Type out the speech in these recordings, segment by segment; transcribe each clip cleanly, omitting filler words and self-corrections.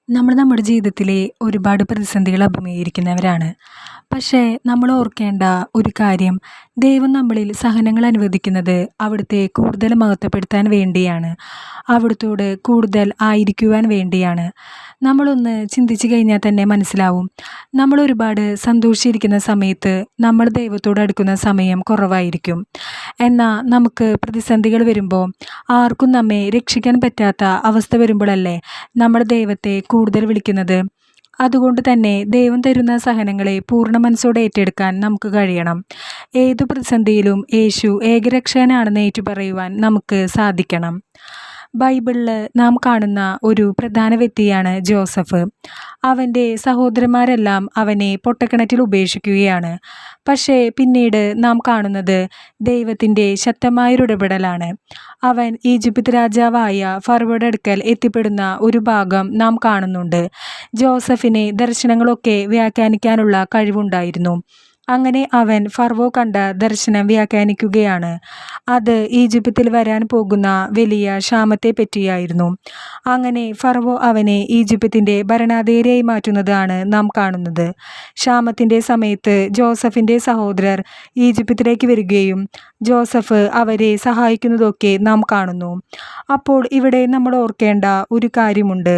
നമ്മുടെ ജീവിതത്തിലെ ഒരുപാട് പ്രതിസന്ധികൾ അഭിമുഖീകരിക്കുന്നവരാണ്. പക്ഷേ നമ്മൾ ഓർക്കേണ്ട ഒരു കാര്യം, ദൈവം നമ്മളിൽ സഹനങ്ങൾ അനുവദിക്കുന്നത് അവിടുത്തെ കൂടുതൽ മഹത്വപ്പെടുത്താൻ വേണ്ടിയാണ്. അവിടുത്തോട് കൂടുതൽ ആയിരിക്കുവാൻ വേണ്ടിയാണ്. നമ്മളൊന്ന് ചിന്തിച്ചു കഴിഞ്ഞാൽ തന്നെ മനസ്സിലാവും, നമ്മൾ ഒരുപാട് സന്തോഷിച്ചിരിക്കുന്ന സമയത്ത് നമ്മൾ ദൈവത്തോട് അടുക്കുന്ന സമയം കുറവായിരിക്കും. എന്നാൽ നമുക്ക് പ്രതിസന്ധികൾ വരുമ്പോൾ, ആർക്കും നമ്മെ രക്ഷിക്കാൻ പറ്റാത്ത അവസ്ഥ വരുമ്പോഴല്ലേ നമ്മൾ ദൈവത്തെ കൂടുതൽ വിളിക്കുന്നത്. അതുകൊണ്ട് തന്നെ ദൈവം തരുന്ന സഹനങ്ങളെ പൂർണ്ണ മനസ്സോടെ ഏറ്റെടുക്കാൻ നമുക്ക് കഴിയണം. ഏതു പ്രതിസന്ധിയിലും യേശു ഏകരക്ഷകനാണെന്ന് ഏറ്റുപറയുവാൻ നമുക്ക് സാധിക്കണം. ബൈബിളിൽ നാം കാണുന്ന ഒരു പ്രധാന വ്യക്തിയാണ് ജോസഫ്. അവൻ്റെ സഹോദരന്മാരെല്ലാം അവനെ പൊട്ടക്കിണറ്റിൽ ഉപേക്ഷിക്കുകയാണ്. പക്ഷേ പിന്നീട് നാം കാണുന്നത് ദൈവത്തിൻ്റെ ശക്തമായൊരു ഇടപെടലാണ്. അവൻ ഈജിപ്ത് രാജാവായ ഫറവോയുടെ അടുക്കൽ എത്തിപ്പെടുന്ന ഒരു ഭാഗം നാം കാണുന്നുണ്ട്. ജോസഫിന് ദർശനങ്ങളൊക്കെ വ്യാഖ്യാനിക്കാനുള്ള കഴിവുണ്ടായിരുന്നു. അങ്ങനെ അവൻ ഫറവോ കണ്ട ദർശനം വ്യാഖ്യാനിക്കുകയാണ്. അത് ഈജിപ്തിൽ വരാൻ പോകുന്ന വലിയ ക്ഷാമത്തെ പറ്റിയായിരുന്നു. അങ്ങനെ ഫറവോ അവനെ ഈജിപ്തിൻ്റെ ഭരണാധികാരിയായി മാറ്റുന്നതാണ് നാം കാണുന്നത്. ക്ഷാമത്തിൻ്റെ സമയത്ത് ജോസഫിൻ്റെ സഹോദരർ ഈജിപ്തിലേക്ക് വരികയും ജോസഫ് അവരെ സഹായിക്കുന്നതൊക്കെ നാം കാണുന്നു. അപ്പോൾ ഇവിടെ നമ്മൾ ഓർക്കേണ്ട ഒരു കാര്യമുണ്ട്.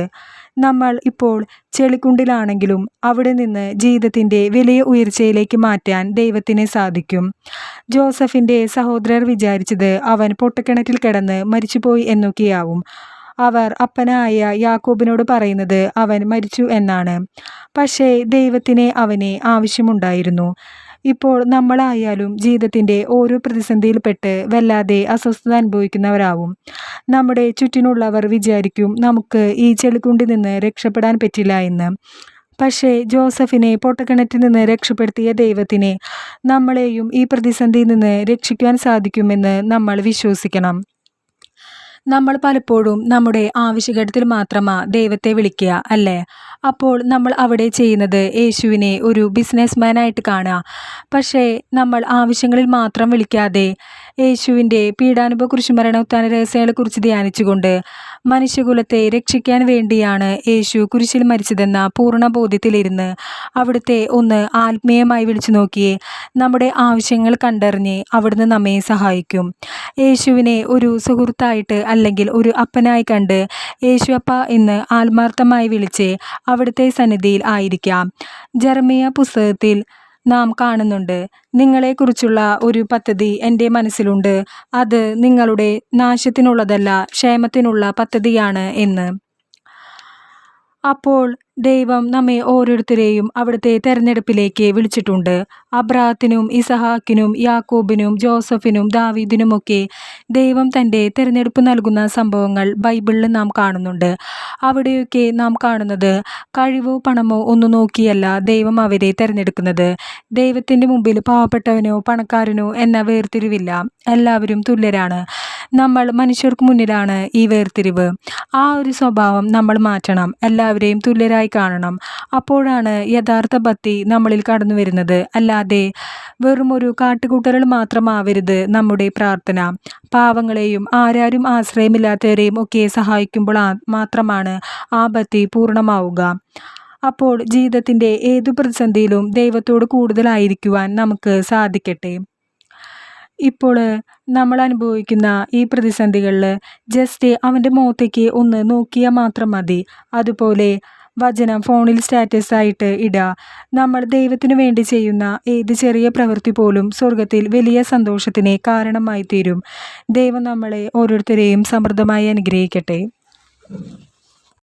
നമ്മൾ ഇപ്പോൾ ചെളിക്കുണ്ടിലാണെങ്കിലും അവിടെ നിന്ന് ജീവിതത്തിൻ്റെ വലിയ ഉയർച്ചയിലേക്ക് മാറ്റാൻ ദൈവത്തിന് സാധിക്കും. ജോസഫിൻ്റെ സഹോദരർ വിചാരിച്ചത് അവൻ പൊട്ടക്കിണറ്റിൽ കിടന്ന് മരിച്ചുപോയി എന്നൊക്കെയാവും. അവർ അപ്പനായ യാക്കോബിനോട് പറയുന്നത് അവൻ മരിച്ചു എന്നാണ്. പക്ഷേ ദൈവത്തിന് അവനെ ആവശ്യമുണ്ടായിരുന്നു. ഇപ്പോൾ നമ്മളായാലും ജീവിതത്തിൻ്റെ ഓരോ പ്രതിസന്ധിയിൽപ്പെട്ട് വല്ലാതെ അസ്വസ്ഥത അനുഭവിക്കുന്നവരാവും. നമ്മുടെ ചുറ്റിനുള്ളവർ വിചാരിക്കും നമുക്ക് ഈ ചെളിക്കുണ്ടിൽ നിന്ന് രക്ഷപ്പെടാൻ പറ്റില്ല എന്ന്. പക്ഷേ ജോസഫിനെ പൊട്ടക്കിണറ്റിൽ നിന്ന് രക്ഷപ്പെടുത്തിയ ദൈവത്തിന് നമ്മളെയും ഈ പ്രതിസന്ധിയിൽ നിന്ന് രക്ഷിക്കാൻ സാധിക്കുമെന്ന് നമ്മൾ വിശ്വസിക്കണം. നമ്മൾ പലപ്പോഴും നമ്മുടെ ആവശ്യഘട്ടത്തിൽ മാത്രമാണ് ദൈവത്തെ വിളിക്കുക, അല്ലേ? അപ്പോൾ നമ്മൾ അവിടെ ചെയ്യുന്നത് യേശുവിനെ ഒരു ബിസിനസ്മാനായിട്ട് കാണുക. പക്ഷേ നമ്മൾ ആവശ്യങ്ങളിൽ മാത്രം വിളിക്കാതെ യേശുവിൻ്റെ പീഡാനുഭവ കുരിശുമരണ ഉത്ഥാന രഹസ്യങ്ങളെക്കുറിച്ച് ധ്യാനിച്ചുകൊണ്ട് മനുഷ്യകുലത്തെ രക്ഷിക്കാൻ വേണ്ടിയാണ് യേശു കുരിശിൽ മരിച്ചതെന്ന പൂർണ്ണ ബോധ്യത്തിലിരുന്ന് അവിടുത്തെ ഒന്ന് ആത്മീയമായി വിളിച്ചു നോക്കിയേ. നമ്മുടെ ആവശ്യങ്ങൾ കണ്ടറിഞ്ഞ് അവിടുന്ന് നമ്മെ സഹായിക്കും. യേശുവിനെ ഒരു സുഹൃത്തായിട്ട് അല്ലെങ്കിൽ ഒരു അപ്പനായി കണ്ട് യേശു അപ്പ എന്ന് ആത്മാർത്ഥമായി വിളിച്ച് അവിടുത്തെ സന്നിധിയിൽ ആയിരിക്കാം. ജെറമിയ പുസ്തകത്തിൽ നാം കാണുന്നുണ്ട്, നിങ്ങളെക്കുറിച്ചുള്ള ഒരു പദ്ധതി എൻ്റെ മനസ്സിലുണ്ട്, അത് നിങ്ങളുടെ നാശത്തിനുള്ളതല്ല ക്ഷേമത്തിനുള്ള പദ്ധതിയാണ് എന്ന്. അപ്പോൾ ദൈവം നമ്മെ ഓരോരുത്തരെയും അവിടുത്തെ തെരഞ്ഞെടുപ്പിലേക്ക് വിളിച്ചിട്ടുണ്ട്. അബ്രാഹത്തിനും ഇസഹാക്കിനും യാക്കോബിനും ജോസഫിനും ദാവീദിനുമൊക്കെ ദൈവം തൻ്റെ തിരഞ്ഞെടുപ്പ് നൽകുന്ന സംഭവങ്ങൾ ബൈബിളിൽ നാം കാണുന്നുണ്ട്. അവിടെയൊക്കെ നാം കാണുന്നത് കഴിവോ പണമോ ഒന്നും നോക്കിയല്ല ദൈവം അവരെ തിരഞ്ഞെടുക്കുന്നത്. ദൈവത്തിൻ്റെ മുമ്പിൽ പാവപ്പെട്ടവനോ പണക്കാരനോ എന്ന വേർതിരിവില്ല. എല്ലാവരും തുല്യരാണ്. നമ്മൾ മനുഷ്യർക്ക് മുന്നിലാണ് ഈ വേർതിരിവ്. ആ ഒരു സ്വഭാവം നമ്മൾ മാറ്റണം. എല്ലാവരെയും തുല്യരായി കാണണം. അപ്പോഴാണ് യഥാർത്ഥ ഭക്തി നമ്മളിൽ കടന്നു വരുന്നത്. അല്ലാതെ വെറും ഒരു കാട്ടുകൂട്ടലുകൾ മാത്രമാവരുത് നമ്മുടെ പ്രാർത്ഥന. പാവങ്ങളെയും ആരാരും ആശ്രയമില്ലാത്തവരെയും ഒക്കെ സഹായിക്കുമ്പോൾ മാത്രമാണ് ആ ഭക്തി പൂർണ്ണമാവുക. അപ്പോൾ ജീവിതത്തിൻ്റെ ഏതു പ്രതിസന്ധിയിലും ദൈവത്തോട് കൂടുതലായിരിക്കുവാൻ നമുക്ക് സാധിക്കട്ടെ. ഇപ്പോൾ നമ്മൾ അനുഭവിക്കുന്ന ഈ പ്രതിസന്ധികളിൽ ജസ്റ്റ് അവൻ്റെ മുഖത്തേക്ക് ഒന്ന് നോക്കിയാൽ മാത്രം മതി. അതുപോലെ വചനം ഫോണിൽ സ്റ്റാറ്റസ് ആയിട്ട് ഇടുക. നമ്മൾ ദൈവത്തിനു വേണ്ടി ചെയ്യുന്ന ഏത് ചെറിയ പ്രവൃത്തി പോലും സ്വർഗത്തിൽ വലിയ സന്തോഷത്തിന് കാരണമായി തീരും. ദൈവം നമ്മളെ ഓരോരുത്തരെയും സമൃദ്ധമായി അനുഗ്രഹിക്കട്ടെ.